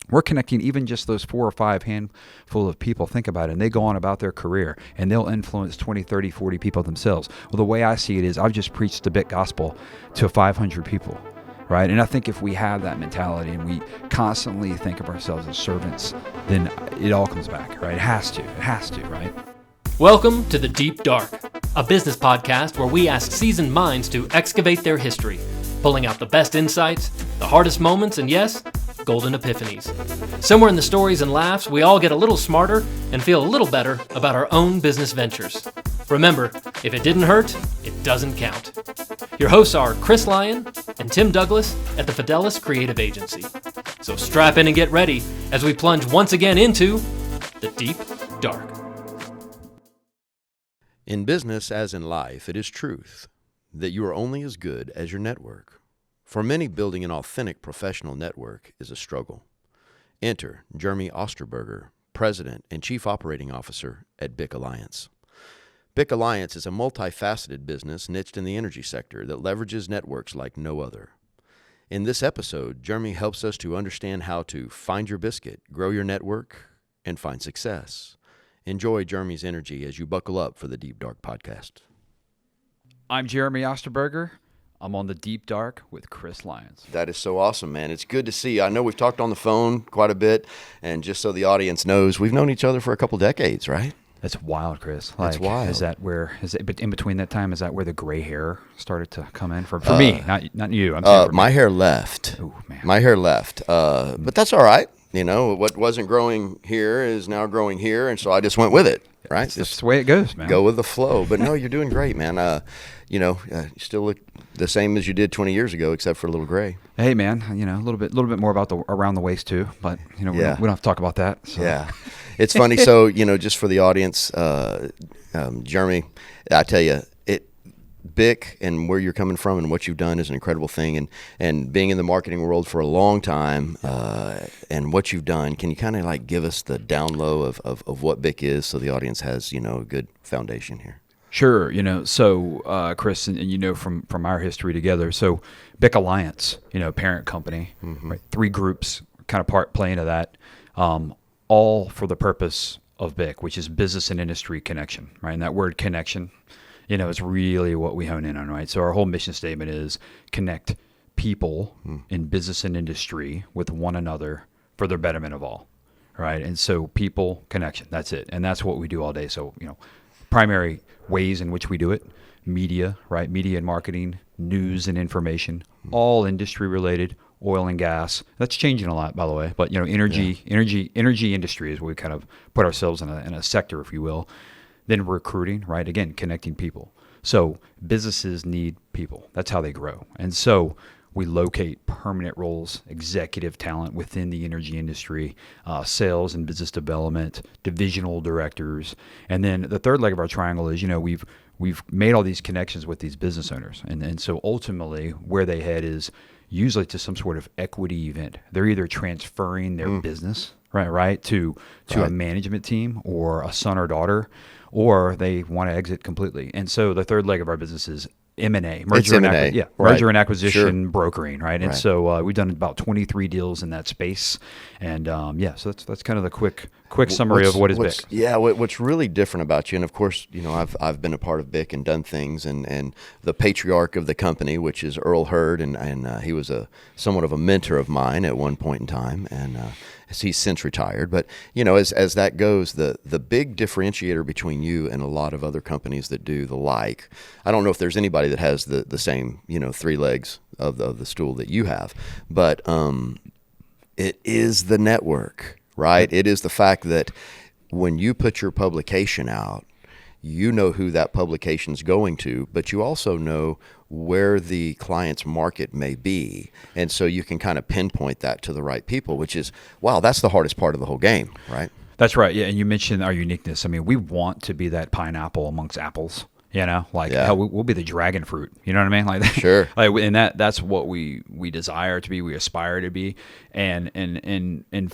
We're connecting even just those 4 or 5 handful of people. Think about it. And they go on about their career and they'll influence 20, 30, 40 people themselves. Well, the way I see it is I've just preached the BIC Gospel to 500 people, right? And I think if we have that mentality and we constantly think of ourselves as servants, then it all comes back, right? It has to, right? Welcome to The Deep Dark, a business podcast where we ask seasoned minds to excavate their history, pulling out the best insights, the hardest moments, and yes, golden epiphanies. Somewhere in the stories and laughs, we all get a little smarter and feel a little better about our own business ventures. Remember, if it didn't hurt, it doesn't count. Your hosts are Chris Lyon and Tim Douglas at the Fidelis Creative Agency. So strap in and get ready as we plunge once again into The Deep Dark. In business, as in life, it is truth that you are only as good as your network. For many, building an authentic professional network is a struggle. Enter Jeremy Osterberger, President and Chief Operating Officer at BIC Alliance. BIC Alliance is a multifaceted business niched in the energy sector that leverages networks like no other. In this episode, Jeremy helps us to understand how to find your biscuit, grow your network, and find success. Enjoy Jeremy's energy as you buckle up for the Deep Dark podcast. I'm Jeremy Osterberger. I'm on the Deep Dark with Chris Lyons. That is so awesome, man. It's good to see you. I know we've talked on the phone quite a bit, and just so the audience knows, we've known each other for a couple decades, right? That's wild, Chris. That's wild. Is it in between that time? Is that where the gray hair started to come in for me? Not you. I'm saying for my me. hair left. Oh man, my hair left. But that's all right. You know, what wasn't growing here is now growing here, and so I just went with it. Right, that's just the way it goes, man. Go with the flow. But no, you're doing great, man. You still look the same as you did 20 years ago, except for a little gray. Hey, man, a little bit more about the around the waist too. But we don't have to talk about that. So. Yeah, it's funny. So just for the audience, Jeremy, I tell you, BIC and where you're coming from and what you've done is an incredible thing, and being in the marketing world for a long time, and what you've done, can you kind of like give us the down low of what BIC is so the audience has a good foundation here? Sure. So Chris, and from our history together, so BIC Alliance, parent company, right? 3 groups kind of play into that, all for the purpose of BIC, which is business and industry connection, right? And that word connection, is really what we hone in on, right? So our whole mission statement is connect people in business and industry with one another for the betterment of all, right? And so people connection, that's it. And that's what we do all day. So, primary ways in which we do it, media, right? Media and marketing, news and information, all industry related, oil and gas. That's changing a lot, by the way. But, energy industry is where we kind of put ourselves in a sector, if you will. Then recruiting, right? Again, connecting people. So businesses need people. That's how they grow. And so we locate permanent roles, executive talent within the energy industry, sales and business development, divisional directors. And then the third leg of our triangle is, we've made all these connections with these business owners. And so ultimately where they head is usually to some sort of equity event. They're either transferring their business, right, to a management team or a son or daughter, or they want to exit completely. And so the third leg of our business is M&A, merger and acquisition, brokering, right? And so we've done about 23 deals in that space, and so that's kind of the quick summary of what is BIC. Yeah, what's really different about you, and of course, I've been a part of BIC and done things, and the patriarch of the company, which is Earl Hurd, and he was somewhat of a mentor of mine at one point in time, and he's since retired. But as that goes, the big differentiator between you and a lot of other companies that do the like, I don't know if there's anybody that has the same 3 legs of the stool that you have, but it is the network, right? It is the fact that when you put your publication out, you know who that publication's going to, but you also know where the client's market may be. And so you can kind of pinpoint that to the right people, which is, that's the hardest part of the whole game, right? That's right. Yeah. And you mentioned our uniqueness. I mean, we want to be that pineapple amongst apples. Hell, we'll be the dragon fruit. You know what I mean? Like that. Sure. And that's what we desire to be. We aspire to be, and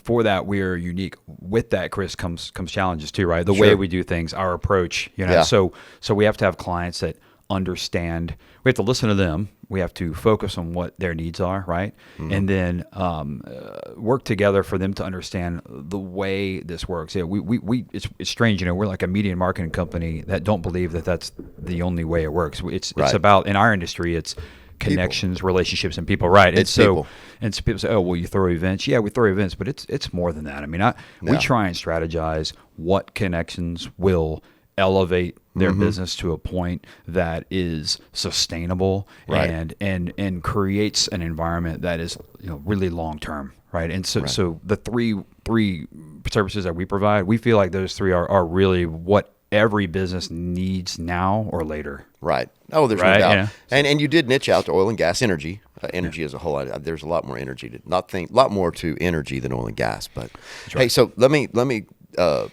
for that we are unique. With that, Chris, comes challenges too, right? The way we do things, our approach. So we have to have clients that understand. We have to listen to them. We have to focus on what their needs are, right? And then work together for them to understand the way this works. Yeah, it's strange, we're like a media and marketing company that don't believe that that's the only way it works. It's about, in our industry, it's connections, relationships, and people, right? It's people. And so people say, "Oh, well, you throw events." Yeah, we throw events, but it's more than that. I mean, we try and strategize what connections will elevate their business to a point that is sustainable and creates an environment that is really long term, right? And so the three services that we provide, we feel like those three are really what every business needs now or later. Right. Oh, there's no doubt. And you did niche out to oil and gas energy. Energy as a whole. There's a lot more energy lot more to energy than oil and gas. But hey, so let me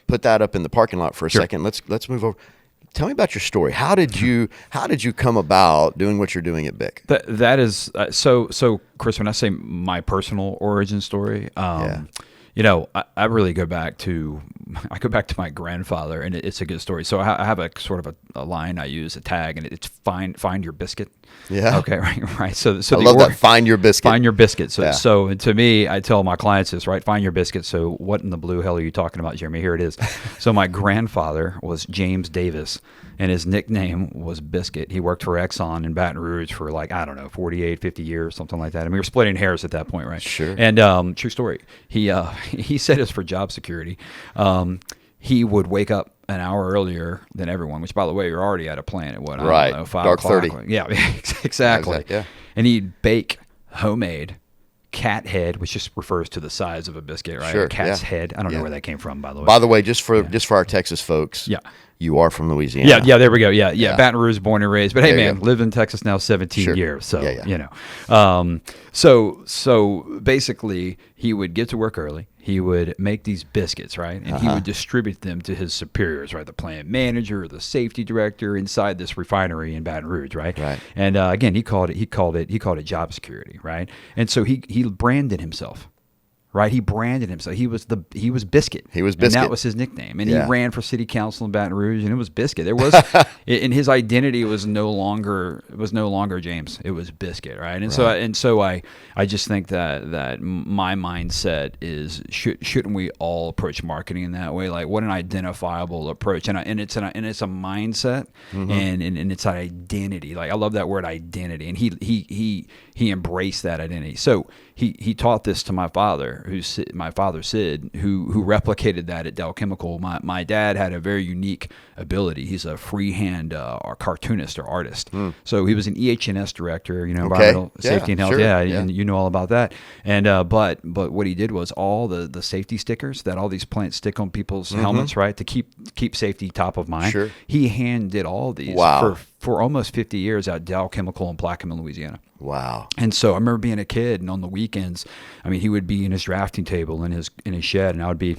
put that up in the parking lot for a second. Let's move over. Tell me about your story. How did you come about doing what you're doing at BIC? That is so Chris, when I say my personal origin story, I really go back to my grandfather, and it's a good story. So I have a sort of a line I use, a tag, and it's find your biscuit. Yeah. Okay. Right. So I love that. Find your biscuit. Find your biscuit. So to me, I tell my clients this, right? Find your biscuit. So what in the blue hell are you talking about, Jeremy? Here it is. So my grandfather was James Davis, and his nickname was Biscuit. He worked for Exxon in Baton Rouge for 48, 50 years, something like that. I mean, we were splitting hairs at that point, right? Sure. And true story. He said it's for job security. He would wake up an hour earlier than everyone, which, by the way, you're already at a plant at what? I don't know, 5 dark o'clock. 30. Yeah, exactly. Yeah. And he'd bake homemade cat head, which just refers to the size of a biscuit, right? Sure. A cat's head. I don't know where that came from, by the way. By the way, just for our Texas folks. Yeah. You are from Louisiana. Yeah, there we go. Yeah. Baton Rouge, born and raised. But hey, man, go. lived in Texas now 17 years. So, Yeah. So basically, he would get to work early. He would make these biscuits, right? And he would distribute them to his superiors, right? The plant manager, the safety director inside this refinery in Baton Rouge, right? Right. And again, he called it job security, right? And so he branded himself. Right, he branded himself. He was Biscuit. He was Biscuit, and that was his nickname. And he ran for city council in Baton Rouge, and it was Biscuit. There was, and his identity was no longer James. It was Biscuit, right? And so I just think that my mindset is shouldn't we all approach marketing in that way? Like, what an identifiable approach, and it's a mindset, and it's an identity. Like, I love that word identity, and he embraced that identity. So he taught this to my father, my father Sid, who replicated that at Dow Chemical. My dad had a very unique ability. He's a freehand cartoonist or artist. So he was an EH&S director, environmental safety and health. Sure. And you know all about that. And but what he did was all the safety stickers that all these plants stick on people's helmets, right, to keep safety top of mind. Sure. He hand did all these for almost 50 years at Dow Chemical in Plaquemine, Louisiana. Wow. And so I remember being a kid, and on the weekends, I mean, he would be in his drafting table in his shed, and I would be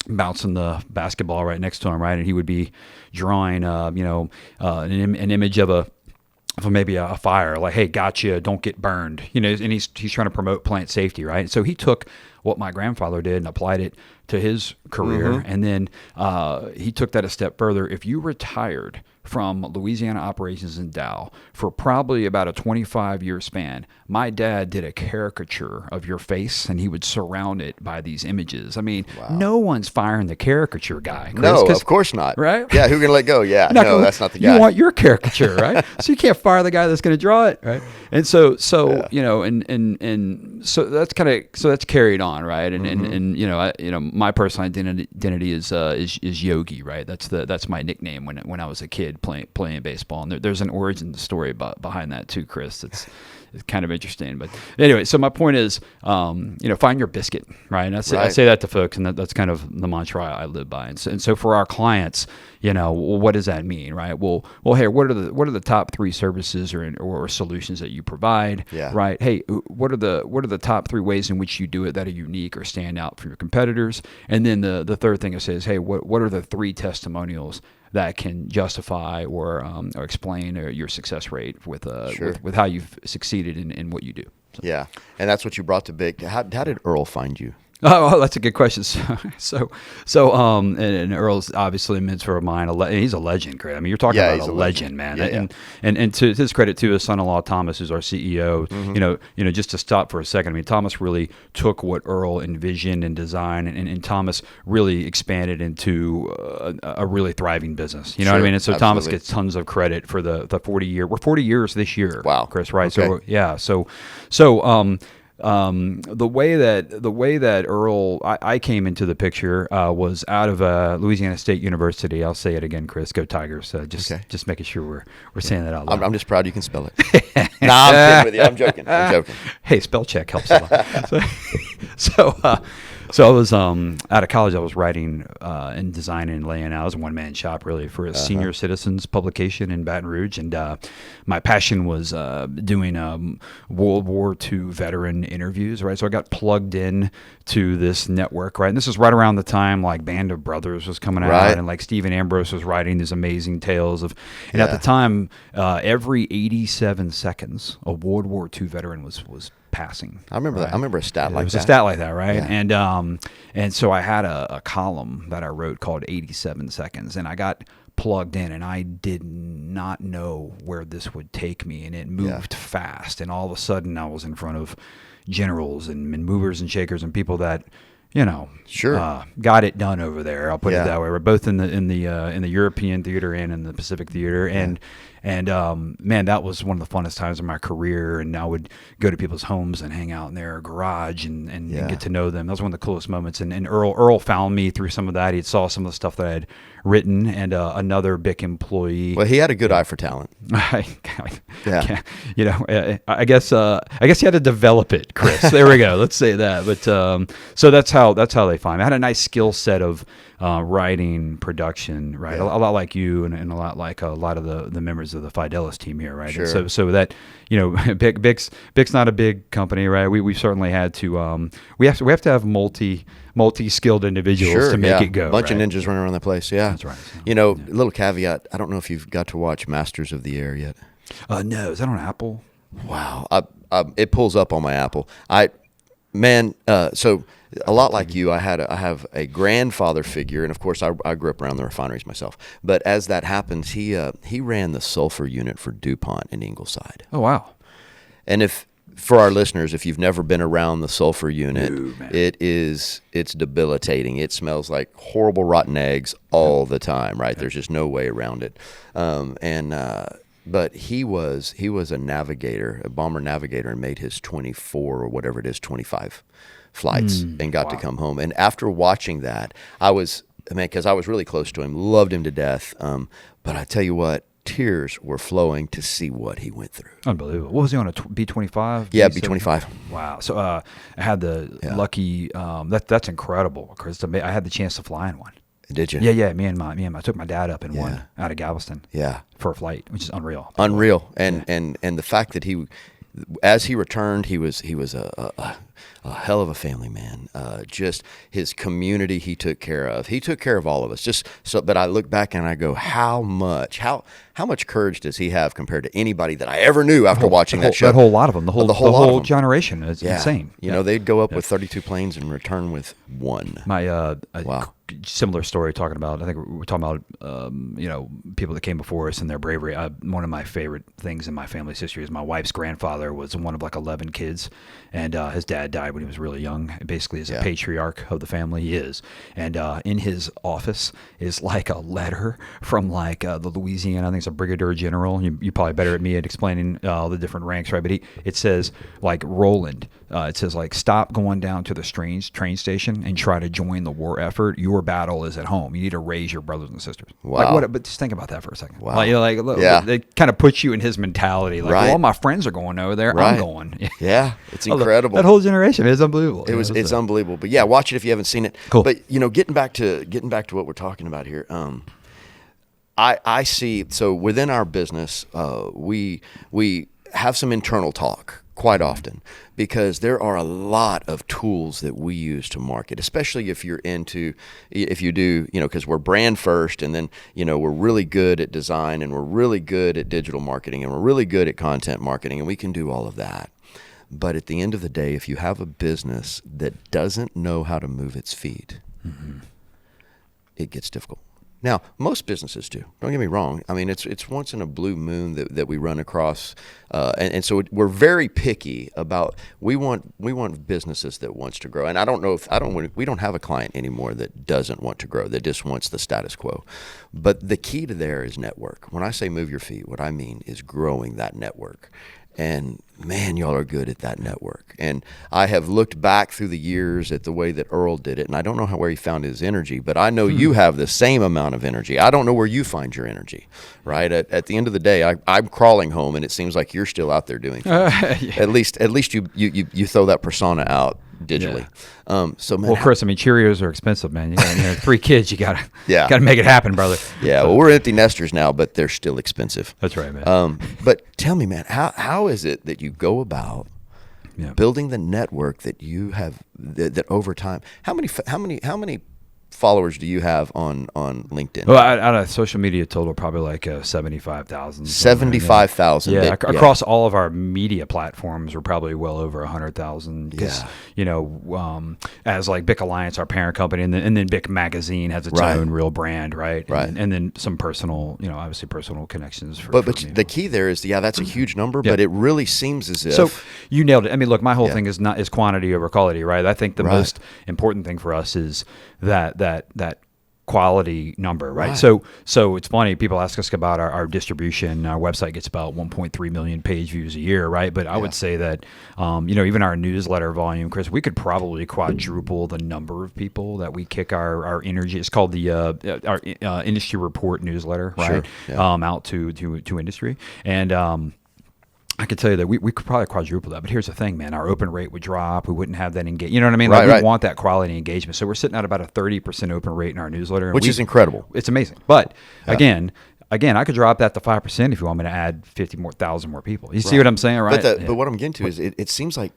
bouncing the basketball right next to him, right, and he would be drawing, an image of maybe a fire, like, hey, gotcha, don't get burned, and he's trying to promote plant safety, right? So he took what my grandfather did and applied it to his career, and then he took that a step further. If you retired from Louisiana operations in Dow for probably about a 25-year span, my dad did a caricature of your face, and he would surround it by these images. I mean, no one's firing the caricature guy, Chris, no, of course not. Right? Yeah, who's going to let go? Yeah, no, that's not the guy. You want your caricature, right? So you can't fire the guy that's going to draw it, right? And so and so that's that's carried on, right? And my personal identity is Yogi, right? That's my nickname when I was a kid playing baseball, and there's an origin story behind that too, Chris. It's kind of interesting, but anyway. So my point is, find your biscuit, right? And I say that to folks, and that's kind of the mantra I live by. And so for our clients, what does that mean, right? Well, hey, what are the top 3 services or solutions that you provide, right? Hey, what are the top 3 ways in which you do it that are unique or stand out for your competitors? And then the third thing it says, hey, what are the 3 testimonials that can justify or explain your success rate with with how you've succeeded in what you do. So. Yeah, and that's what you brought to BIC. How did Earl find you? Oh, that's a good question. And Earl's obviously a mentor of mine. He's a legend, Chris. I mean, you're talking Yeah, about he's a a legend, legend. man. Yeah, And to his credit, too, his son-in-law Thomas, who's our CEO. Mm-hmm. Just to stop for a second. I mean, Thomas really took what Earl envisioned and designed, and Thomas really expanded into a really thriving business. You know what I Sure, mean? And so Thomas absolutely. gets tons of credit for the 40-year. We're 40 years this year. Wow. Chris, right? Okay. So yeah. The way that Earl I came into the picture was out of Louisiana State University. I'll say it again, Chris. Go Tigers! Just making sure we're saying that out loud. I'm just proud you can spell it. Nah, I'm kidding with you. I'm joking. I'm joking. Hey, spell check helps a lot. So I was out of college. I was writing and designing and laying out. I was a one-man shop really for a senior citizens publication in Baton Rouge, and my passion was doing World War II veteran interviews. Right, so I got plugged in to this network. Right, and this is right around the time like Band of Brothers was coming out, Right. and like Stephen Ambrose was writing these amazing tales of. And at Yeah. the time, every 87 seconds, a World War II veteran was passing. I remember that. I remember a stat It like was that. a stat like that, right? Yeah. And so I had a column that I wrote called 87 Seconds, and I got plugged in, and I did not know where this would take me, and it moved fast, and all of a sudden I was in front of generals and movers and shakers and people that, Sure. got it done over there. I'll put Yeah. it that way. We're both in the European theater and in the Pacific theater, and man, that was one of the funnest times of my career. And I would go to people's homes and hang out in their garage and Yeah. get to know them. That was one of the coolest moments. And Earl found me through some of that. He saw some of the stuff that I had written, and another BIC employee. Well, he had a good eye for talent. Yeah. I guess you had to develop it, Chris. There we go. Let's say that. But so that's how they find me. I had a nice skill set of writing, production, right? Yeah. A lot like you, and a lot like a lot of the members of the Fidelis team here, right? Sure. And so that BIC's not a big company, right? We certainly had to we have to have multi-skilled individuals to make it go. A bunch right? of ninjas running around the place. Yeah. That's right. A little caveat. I don't know if you've got to watch Masters of the Air yet. No, is that on Apple? Wow. It pulls up on my Apple. So a lot like you, I have a grandfather figure, and of course I grew up around the refineries myself. But as that happens, he ran the sulfur unit for DuPont in Ingleside. Oh, wow. And for our listeners, if you've never been around the sulfur unit, No, man. it's debilitating. It smells like horrible rotten eggs all the time, right? There's just no way around it. But he was a navigator, a bomber navigator, and made his 24 or whatever it is, 25 flights and got to come home. And after watching that, because I was really close to him, loved him to death. But I tell you what, tears were flowing to see what he went through. Unbelievable. What was he on, a B-25? Yeah, B-25. Wow. So I had the lucky. That's incredible, Chris. I had the chance to fly in one. Did you? Yeah. I took my dad up in one Yeah. out of Galveston. Yeah. For a flight, which is unreal. Unreal. And the fact that as he returned, he was a hell of a family man. Just his community he took care of. He took care of all of us. But I look back and I go, how much courage does he have compared to anybody that I ever knew after watching that show? That whole lot of them. The lot whole of them. generation is insane. They'd go up with 32 planes and return with one. My Wow. similar story talking about, I think we're talking about people that came before us and their bravery. One of my favorite things in my family's history is my wife's grandfather was one of like 11 kids, and his dad died when he was really young. Basically, as a patriarch of the family, he is. And in his office is like a letter from like the Louisiana, I think it's a brigadier general. You're probably better at me at explaining the different ranks, right? But it says like Roland. It says like, stop going down to the train station and try to join the war effort. Your battle is at home. You need to raise your brothers and sisters. Wow. But just think about that for a second. Wow. It kind of puts you in his mentality. Like, Right. well, all my friends are going over there. Right. I'm going. Yeah, it's incredible. That whole generation is unbelievable. It's unbelievable. But yeah, watch it if you haven't seen it. Cool. But getting back to what we're talking about here, I see. So within our business, we have some internal talk quite often because there are a lot of tools that we use to market, especially if you do, because we're brand first, and then we're really good at design, and we're really good at digital marketing, and we're really good at content marketing, and we can do all of that. But at the end of the day, if you have a business that doesn't know how to move its feet, it gets difficult. Now, most businesses do. Don't get me wrong. I mean, it's once in a blue moon that we run across, and so we're very picky about. We want businesses that wants to grow. And we don't have a client anymore that doesn't want to grow. That just wants the status quo. But the key to there is network. When I say move your feet, what I mean is growing that network. And man, y'all are good at that network. And I have looked back through the years at the way that Earl did it, and I don't know where he found his energy, but I know you have the same amount of energy. I don't know where you find your energy, right? At the end of the day, I'm crawling home, and it seems like you're still out there doing things. Yeah. At least you throw that persona out digitally. So man, Well, Chris, I mean, Cheerios are expensive, man. You got 3 kids. You gotta make it happen, brother. yeah, well, we're empty nesters now, but they're still expensive. That's right, man. But tell me, man, how is it that you go about building the network that you have that over time? How many followers do you have on LinkedIn? Well, out of social media total, probably like 75,000. 75,000. Yeah, across all of our media platforms, we're probably well over 100,000. Because as like BIC Alliance, our parent company, and then BIC Magazine has its own real brand, right? And then some personal, obviously personal connections. But the key there is, that's a huge number, but it really seems as if. So you nailed it. I mean, look, my whole thing is quantity over quality, right? I think the most important thing for us is that quality number, right? So it's funny. People ask us about our distribution. Our website gets about 1.3 million page views a year, right? But I would say that, even our newsletter volume, Chris, we could probably quadruple the number of people that we kick our energy. It's called the our industry report newsletter, right? Sure. Yeah. Out to industry. And I could tell you that we could probably quadruple that, but here's the thing, man. Our open rate would drop. We wouldn't have that engagement. You know what I mean? We want that quality engagement. So we're sitting at about a 30% open rate in our newsletter. Which is incredible. It's amazing. But again, I could drop that to 5% if you want me to add 50,000 more people. You see what I'm saying, right? But what I'm getting to is it seems like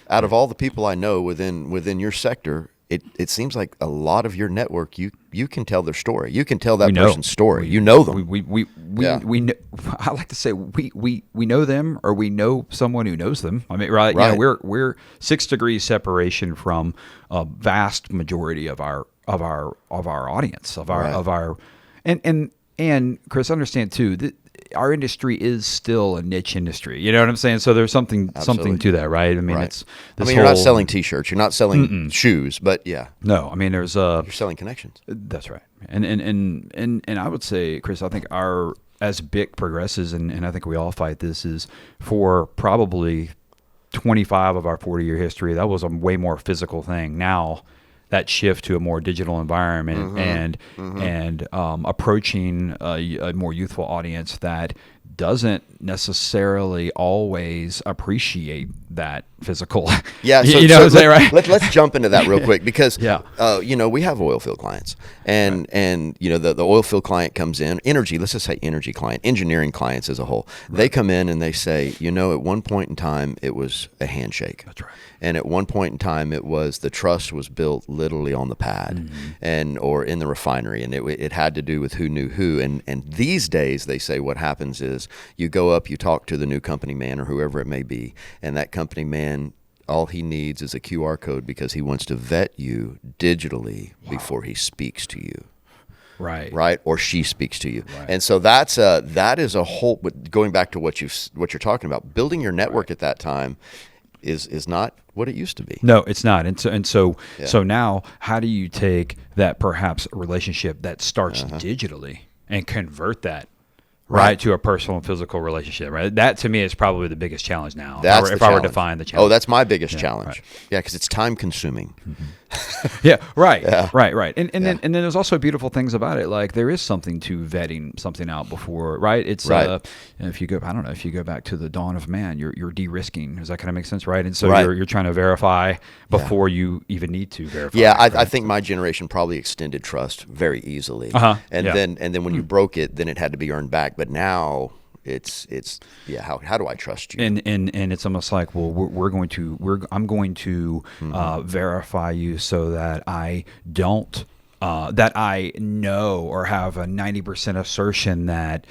out of all the people I know within your sector, it seems like a lot of your network, you can tell their story. You can tell that person's story. You know them. We know, I like to say we know them, or we know someone who knows them. I mean, right? We're 6 degrees separation from a vast majority of our audience of our and Chris, understand too that our industry is still a niche industry. You know what I'm saying? So there's something to that, right? I mean, you're not selling T-shirts, you're not selling shoes, but no. I mean, there's you're selling connections. That's right. And I would say, Chris, I think as BIC progresses, and I think we all fight this, is for probably 25 of our 40-year history, that was a way more physical thing. Now, that shift to a more digital environment and approaching a more youthful audience that doesn't necessarily always appreciate that physical. Yeah, so what I'm saying, right? Let's jump into that real quick because we have oil field clients, and the oil field client comes in, let's just say energy client, engineering clients as a whole. They come in and they say, at one point in time it was a handshake. That's right. And at one point in time, it was the trust was built literally on the pad or in the refinery, and it had to do with who knew who. And these days, they say what happens is you go up, you talk to the new company man or whoever it may be, and that company man, all he needs is a QR code because he wants to vet you digitally before he speaks to you. Right. Or she speaks to you. Right. And so that is a whole. Going back to what you're talking about, building your network at that time is not what it used to be. No, it's not. So now, how do you take that perhaps relationship that starts digitally and convert that to a personal and physical relationship? Right. That to me is probably the biggest challenge now. If I were to define the challenge. Oh, that's my biggest challenge. Right. Yeah, because it's time consuming. Right. And then there's also beautiful things about it. Like there is something to vetting something out before, right? It's if you go back to the dawn of man, you're de-risking. Does that kind of make sense, right? And so you're trying to verify before you even need to verify. Yeah, I think my generation probably extended trust very easily. And then when you broke it, then it had to be earned back. But now it's how do I trust you? And it's almost like, well, I'm going to verify you so that I don't that I know or have a 90% assertion that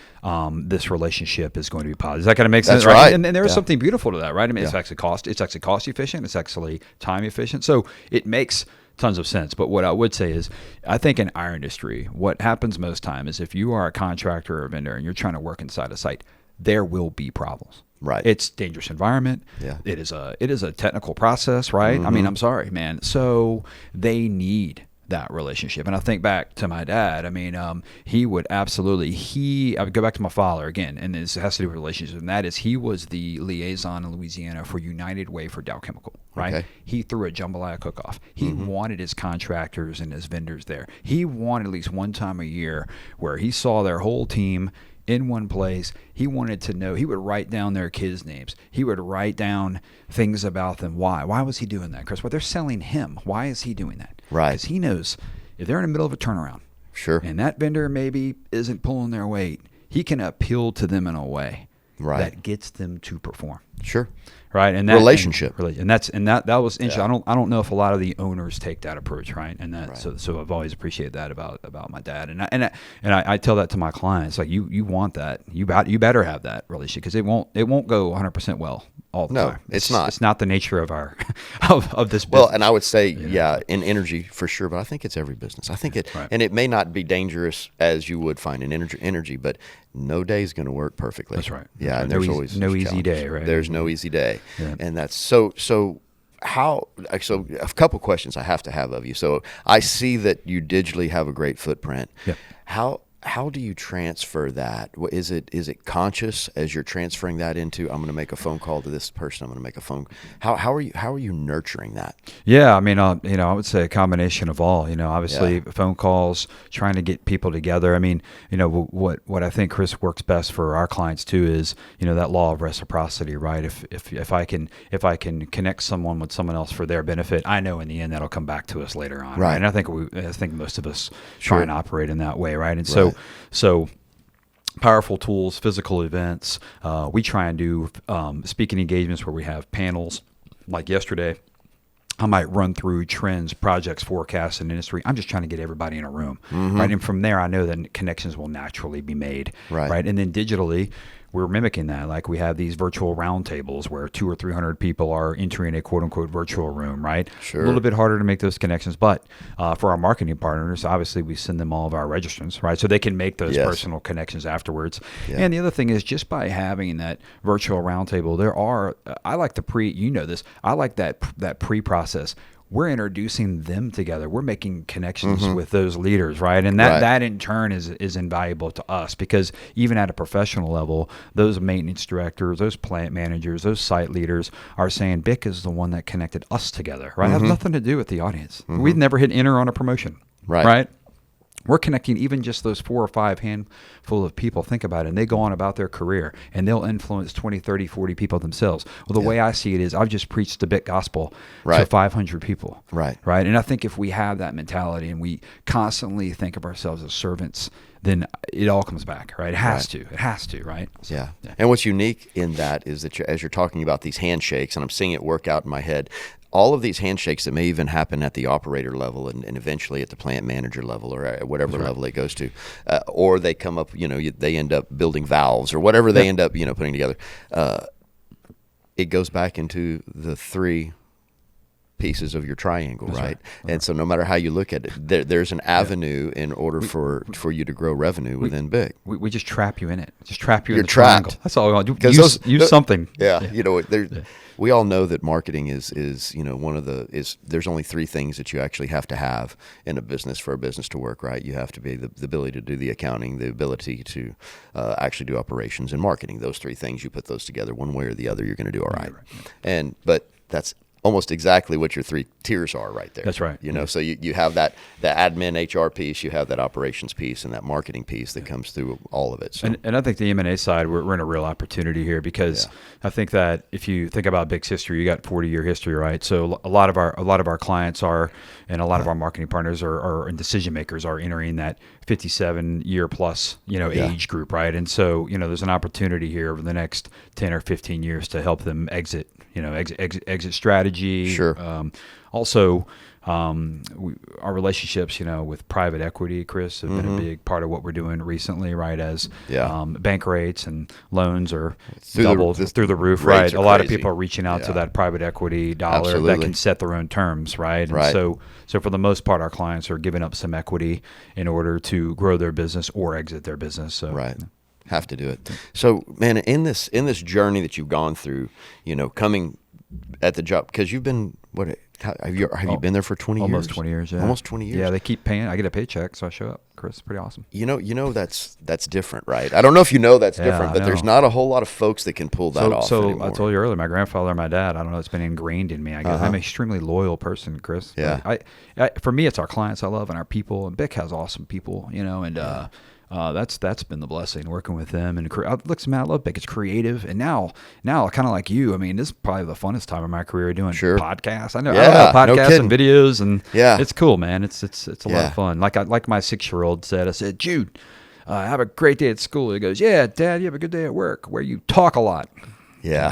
this relationship is going to be positive. Does that kind of make sense? That's right. And there is Yeah. something beautiful to that, right? I mean, Yeah. it's actually cost efficient. It's actually time efficient. So it makes tons of sense. But what I would say is, I think in our industry, what happens most time is if you are a contractor or a vendor and you're trying to work inside a site, there will be problems. Right. It's a dangerous environment. Yeah. It is a technical process, right? I mean, I'm sorry, man. So they need that relationship. And I think back to my dad. I mean, he would absolutely, I would go back to my father again, and this has to do with relationships, and that is he was the liaison in Louisiana for United Way for Dow Chemical, right? Okay. He threw a jambalaya cook-off. He wanted his contractors and his vendors there. He wanted at least one time a year where he saw their whole team in one place. He wanted to know. He would write down their kids' names. He would write down things about them. Why? Why was he doing that, Chris? Well, they're selling him. Why is he doing that? Right. Because he knows if they're in the middle of a turnaround, Sure. and that vendor maybe isn't pulling their weight, he can appeal to them in a way Right. that gets them to perform. Sure. Right, and that Relationship. and that was interesting. I don't know if a lot of the owners take that approach, right? And that Right. so I've always appreciated that about my dad, and I tell that to my clients, like you want that, you better have that relationship, because it won't go 100% well all the No, time. it's not. It's not the nature of our of this business. Well, and I would say, in energy for sure, but I think it's every business. I think Right. and it may not be dangerous as you would find in energy, but no day is going to work perfectly. That's right. Yeah, That's and right. there's No always easy there's day, challenges. right? There's no easy day, Yeah. and that's so. So a couple questions I have to have of you. So I see that you digitally have a great footprint. Yeah. How do you transfer that? Is it conscious as you're transferring that into, I'm going to make a phone call to this person, I'm going to make a phone? How are you nurturing that? Yeah, I mean, I would say a combination of all. Obviously, Yeah. phone calls, trying to get people together. I mean, what I think, Chris, works best for our clients too is that law of reciprocity, right? If I can connect someone with someone else for their benefit, I know in the end that'll come back to us later on, Right. And I think most of us Sure. try and operate in that way, right? And Right. so powerful tools, physical events. We try and do speaking engagements where we have panels. Like yesterday, I might run through trends, projects, forecasts in the industry. I'm just trying to get everybody in a room, right? And from there, I know that connections will naturally be made, Right. And then digitally, we're mimicking that. Like we have these virtual roundtables where 200 or 300 people are entering a quote unquote virtual room, right? Sure. A little bit harder to make those connections, but for our marketing partners, obviously we send them all of our registrants, right? So they can make those Yes. personal connections afterwards. Yeah. And the other thing is just by having that virtual roundtable, I like I like that pre-process. We're introducing them together. We're making connections with those leaders, right? And Right. that in turn is invaluable to us, because even at a professional level, those maintenance directors, those plant managers, those site leaders are saying BIC is the one that connected us together, right? It has nothing to do with the audience. We've never hit enter on a promotion, Right. We're connecting even just those 4 or 5 handful of people. Think about it. And they go on about their career and they'll influence 20, 30, 40 people themselves. Well, the way I see it is I've just preached the BIC Gospel to Right. 500 people. Right. Right. And I think if we have that mentality and we constantly think of ourselves as servants, then it all comes back, right? It has to. It has to, right? So, Yeah. And what's unique in that is that as you're talking about these handshakes, and I'm seeing it work out in my head, all of these handshakes that may even happen at the operator level and eventually at the plant manager level or at whatever level it goes to, or they come up, they end up building valves or whatever they end up, putting together. It goes back into the 3 pieces of your triangle, right? And so no matter how you look at it, there's an avenue in order for you to grow revenue within BIC. We just trap you in it. Just trap you You're in the triangle. trapped. That's all we want to do. 'Cause Use something. Yeah, we all know that marketing is one of there's only 3 things that you actually have to have in a business for a business to work, right? You have to be the ability to do the accounting, the ability to actually do operations and marketing. Those 3 things, you put those together one way or the other, you're going to do all right. But that's almost exactly what your 3 tiers are right there. That's right. So you have the admin HR piece, you have that operations piece, and that marketing piece that comes through all of it. So. And I think the M&A side, we're in a real opportunity here, because I think that if you think about BIC's history, you got 40-year history, right? So a lot of our clients are, and a lot of our marketing partners and decision makers are entering that 57-year plus, age group, right? And so, there's an opportunity here over the next 10 or 15 years to help them exit strategy. Sure. Also, Our relationships, with private equity, Chris, have been a big part of what we're doing recently, right? As bank rates and loans are doubled through the roof, right? A lot of people are reaching out to that private equity dollar that can set their own terms, right? And so for the most part, our clients are giving up some equity in order to grow their business or exit their business. So, have to do it. So, man, in this journey that you've gone through, coming at the job, because you've been have you been there for 20 years? Almost 20 years, yeah. Almost 20 years. Yeah, they keep paying. I get a paycheck, so I show up. Chris, it's pretty awesome. That's different, right? I don't know if that's different, but there's not a whole lot of folks that can pull that off anymore. I told you earlier, my grandfather and my dad, I don't know, it's been ingrained in me. I guess I'm an extremely loyal person, Chris. Yeah. For me, it's our clients I love and our people, and BIC has awesome people, and that's been the blessing working with them. And look, man, I love BIC. It's creative, and now, kind of like you. I mean, this is probably the funnest time of my career doing podcasts. I know podcasts and videos, and it's cool, man. It's a lot of fun. Like my 6-year-old said, I said, Jude, have a great day at school. He goes, yeah, Dad, you have a good day at work where you talk a lot. Yeah.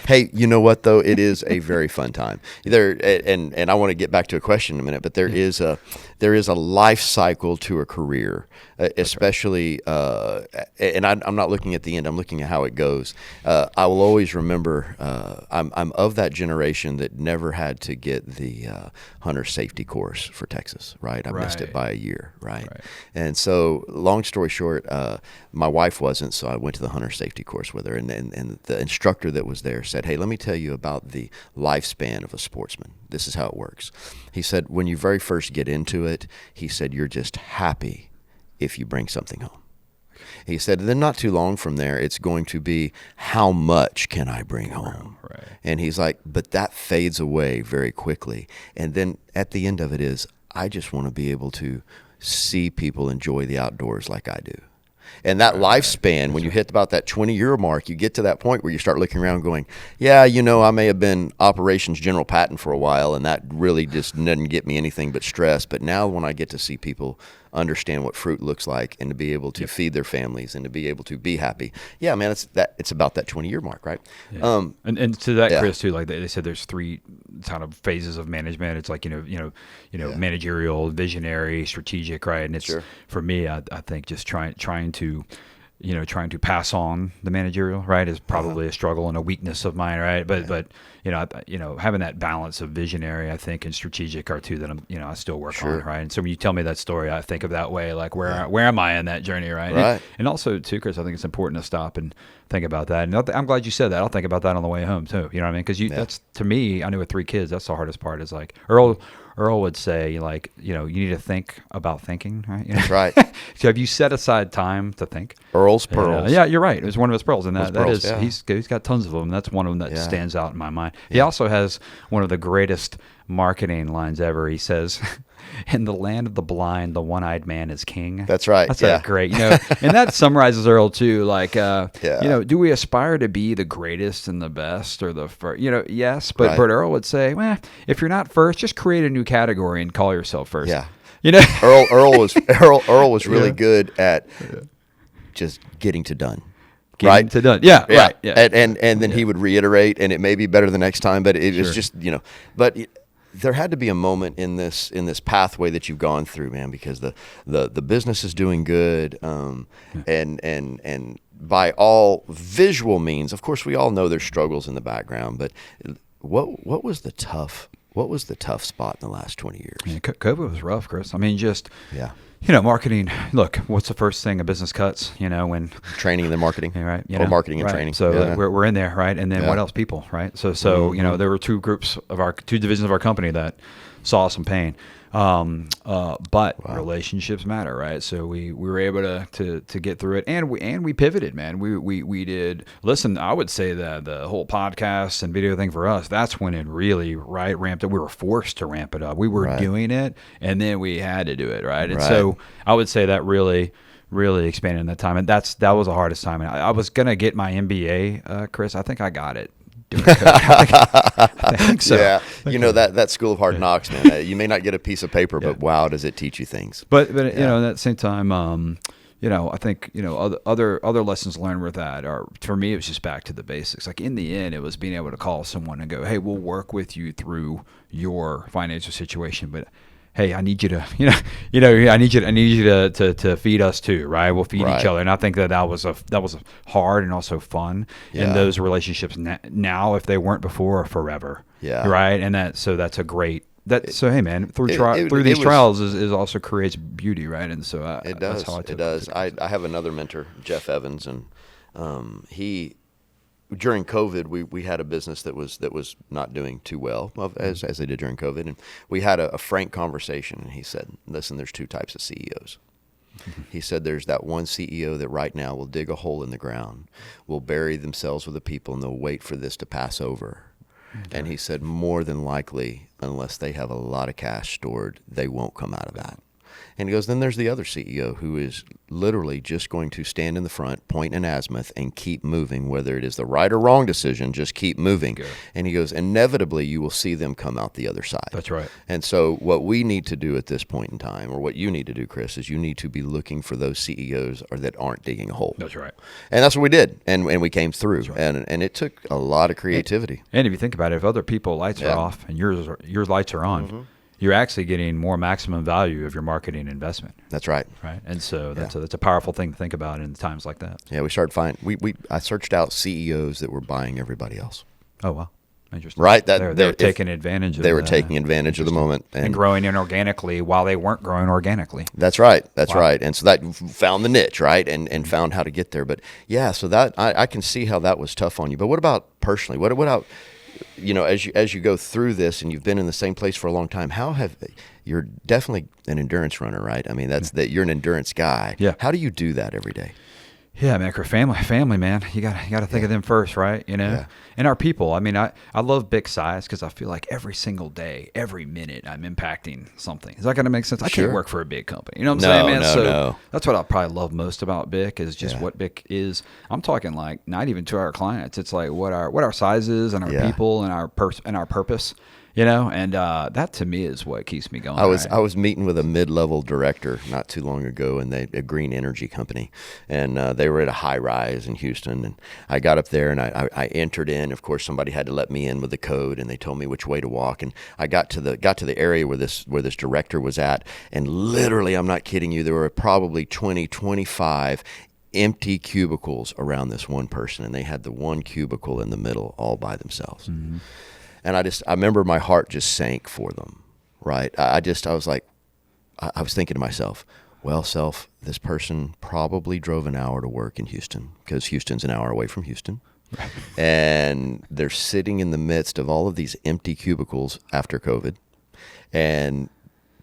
Hey, you know what though? It is a very fun time. And I want to get back to a question in a minute, but there is a life cycle to a career, especially. And I'm not looking at the end. I'm looking at how it goes. I will always remember. I'm of that generation that never had to get the hunter safety course for Texas. Right. I missed it by a year. Right. And so, long story short, my wife wasn't, so I went to the hunter safety course with her, and the instructor that was there said, hey, let me tell you about the lifespan of a sportsman. This is how it works. He said, when you very first get into it, he said, you're just happy if you bring something home. He said, then not too long from there, it's going to be, how much can I bring home? Right. And he's like, but that fades away very quickly. And then at the end of it is, I just want to be able to see people enjoy the outdoors like I do. And that lifespan, when you hit about that 20-year mark, you get to that point where you start looking around going, yeah, I may have been operations general patent for a while, and that really just didn't get me anything but stress. But now when I get to see people understand what fruit looks like and to be able to feed their families and to be able to be happy, yeah, man, it's about that 20-year mark, right? Yeah. And to that, Chris, too, like they said, there's 3 kind of phases of management. It's like managerial, visionary, strategic, right? And it's for me, I think just trying to pass on the managerial, right, is probably a struggle and a weakness of mine, right? But having that balance of visionary, I think, and strategic are 2 that I still work on, right? And so when you tell me that story, I think of that way, like where am I in that journey, right? And also too, Chris, I think it's important to stop and think about that. And I'm glad you said that. I'll think about that on the way home too. You know what I mean? Because that's, to me, I knew with 3 kids, that's the hardest part. Is like Earl would say, like, you need to think about thinking, right? That's right. So have you set aside time to think? Earl's pearls. Yeah, you're right. It was one of his pearls, and he's got tons of them. That's one of them that stands out in my mind. Yeah. He also has one of the greatest marketing lines ever. He says, "In the land of the blind, the one-eyed man is king." That's right. That's great. And that summarizes Earl too. Like, do we aspire to be the greatest and the best or the first? Yes, but Earl would say, well, if you're not first, just create a new category and call yourself first. Yeah. Earl was really good at just getting to done. Getting to done. Yeah. Right. Yeah. And then he would reiterate, and it may be better the next time, but it was just, but there had to be a moment in this pathway that you've gone through, man, because the business is doing good, and by all visual means, of course, we all know there's struggles in the background, but what was the tough spot in the last 20 years? Yeah, COVID was rough, Chris. I mean, marketing. Look, what's the first thing a business cuts? When training and then marketing, right? Or marketing and training. So we're in there, right? And then what else? People, right? So there were 2 divisions of our company that saw some pain. But relationships matter, right? So we were able to get through it, and we pivoted, man. We did. Listen, I would say that the whole podcast and video thing for us, that's when it really ramped up. We were forced to ramp it up. We were doing it, and then we had to do it, right? And so I would say that really expanded in that time, and that was the hardest time. And I was gonna get my MBA, Chris. I think I got it. I think so. Yeah, that School of Hard Knocks, man. You may not get a piece of paper, but wow, does it teach you things. But at that same time, I think, other lessons learned with that are, for me, it was just back to the basics. Like in the end, it was being able to call someone and go, hey, we'll work with you through your financial situation, but hey, I need you to, I need you to feed us too, right? We'll feed each other. And I think that was hard and also fun. And those relationships now, if they weren't before, are forever. Yeah. Right. And that's a great, so hey man, through these trials is also creates beauty, right? And so it does. That's how I took it does. I have another mentor, Jeff Evans, and he, during COVID, we had a business that was not doing too well, as they did during COVID, and we had a frank conversation. And he said, "Listen, there's two types of CEOs." He said, "There's that one CEO that right now will dig a hole in the ground, will bury themselves with the people, and they'll wait for this to pass over." Okay. And he said, more than likely, unless they have a lot of cash stored, they won't come out of that. And he goes, then there's the other CEO who is literally just going to stand in the front, point an azimuth, and keep moving, whether it is the right or wrong decision, just keep moving. Good. And he goes, inevitably, you will see them come out the other side. That's right. And so what we need to do at this point in time, or what you need to do, Chris, is you need to be looking for those CEOs that aren't digging a hole. That's right. And that's what we did. And we came through. Right. And it took a lot of creativity. And if you think about it, if other people's lights are off and your lights are on, you're actually getting more maximum value of your marketing investment. That's right. Right. And so that's a powerful thing to think about in times like that. Yeah, we started I searched out CEOs that were buying everybody else. Oh, wow. Interesting. Right. They were taking advantage of They were taking advantage of the moment. And growing inorganically while they weren't growing organically. That's right. That's right. And so that found the niche, right? And found how to get there. But yeah, so that I can see how that was tough on you. But what about personally? What about, as you go through this and you've been in the same place for a long time, you're definitely an endurance runner, right? I mean, that you're an endurance guy. Yeah. How do you do that every day? Yeah, man, family, man. You got to think of them first, right? Yeah. And our people. I mean, I love BIC size because I feel like every single day, every minute, I'm impacting something. Is that going to make sense? I can't work for a big company. You know what I'm saying, man? No. That's what I probably love most about BIC is just what BIC is. I'm talking like not even to our clients. It's like what our size is and our people and our purpose. And that to me is what keeps me going. I was meeting with a mid-level director not too long ago, and a green energy company, and they were at a high rise in Houston. And I got up there and I entered in. Of course, somebody had to let me in with the code, and they told me which way to walk. And I got to the area where this director was at, and literally, I'm not kidding you, there were probably 25 empty cubicles around this one person, and they had the one cubicle in the middle all by themselves. Mm-hmm. And I remember my heart just sank for them, right? I was like, I was thinking to myself, well, this person probably drove an hour to work in Houston because Houston's an hour away from Houston. Right. And they're sitting in the midst of all of these empty cubicles after COVID, and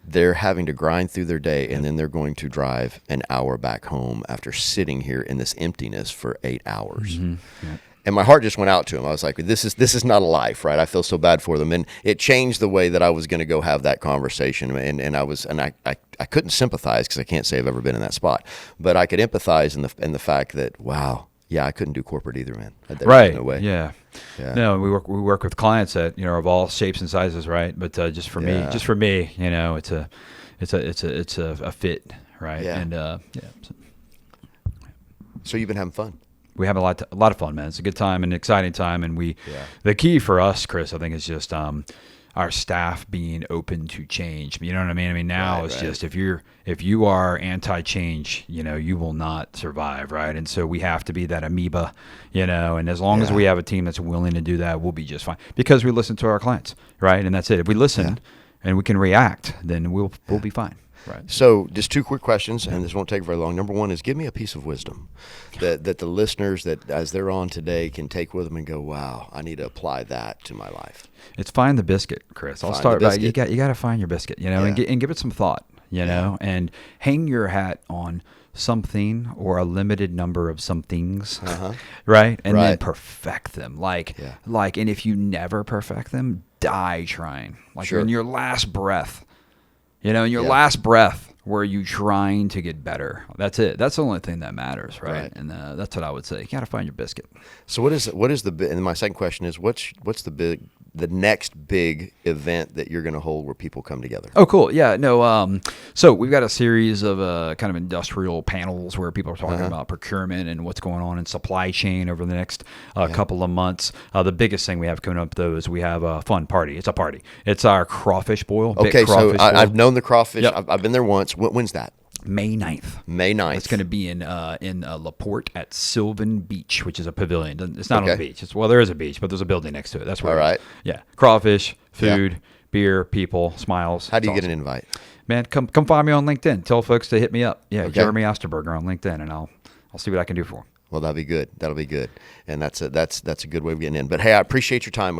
they're having to grind through their day, and then they're going to drive an hour back home after sitting here in this emptiness for 8 hours. Mm-hmm. Yeah. And my heart just went out to him. I was like, this is not a life, right? I feel so bad for them. And it changed the way that I was going to go have that conversation. And I couldn't sympathize because I can't say I've ever been in that spot. But I could empathize in the fact that, wow, yeah, I couldn't do corporate either, man. Right. No way. Yeah. No, we work with clients that, of all shapes and sizes, right? But just for me, it's a fit, right? Yeah. And So you've been having fun. We have a lot of fun, man. It's a good time and exciting time, and the key for us, Chris, I think, is just our staff being open to change. You know what I mean? I mean, now it's just if you are anti-change, you will not survive, right? And so we have to be that amoeba, and as long as we have a team that's willing to do that, we'll be just fine because we listen to our clients, right? And that's it. If we listen and we can react, then we'll be fine. Right. So just two quick questions, and this won't take very long. Number one is, give me a piece of wisdom that the listeners that as they're on today can take with them and go, wow, I need to apply that to my life. It's find the biscuit, Chris. I'll start by you got to find your biscuit, and give it some thought, and hang your hat on something or a limited number of some things, right? And then perfect them. And if you never perfect them, die trying. You're in your last breath. Last breath, where you trying to get better. That's it. That's the only thing that matters, right? And that's what I would say. You got to find your biscuit. So what is and my second question is, what's the next big event that you're going to hold where people come together? Oh, cool. Yeah, no. So we've got a series of kind of industrial panels where people are talking about procurement and what's going on in supply chain over the next couple of months. The biggest thing we have coming up, though, is we have a fun party. It's a party. It's our crawfish boil. Okay, so boil. I've known the crawfish. Yep. I've been there once. When's that? May 9th. May 9th. It's going to be in LaPorte at Sylvan Beach, which is a pavilion. It's not on the beach. There is a beach, but there's a building next to it. That's where. All right. Yeah. Crawfish, food, beer, people, smiles. How do you get an invite? Man, come find me on LinkedIn. Tell folks to hit me up. Yeah, Okay. Jeremy Osterberger on LinkedIn, and I'll see what I can do for them. Well, that'll be good. That'll be good, and that's a good way of getting in. But hey, I appreciate your time.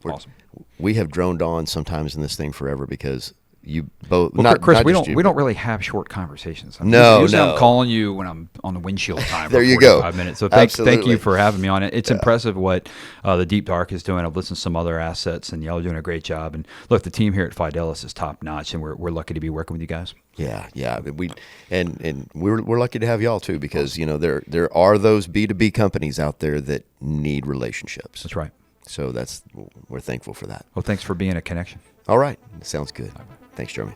Awesome. We have droned on sometimes in this thing forever because you both. Well, not, Chris, not we just don't you, we but- don't really have short conversations. No, usually no. I'm calling you when I'm on the windshield time. There for you go. 45 minutes. So thank Absolutely. you for having me on it. It's impressive what the Deep Dark is doing. I've listened to some other assets, and y'all are doing a great job. And look, the team here at Fidelis is top notch, and we're lucky to be working with you guys. Yeah. We're lucky to have y'all too because there are those B2B companies out there that need relationships. That's right. So we're thankful for that. Well, thanks for being a connection. All right, sounds good. Thanks, Jeremy.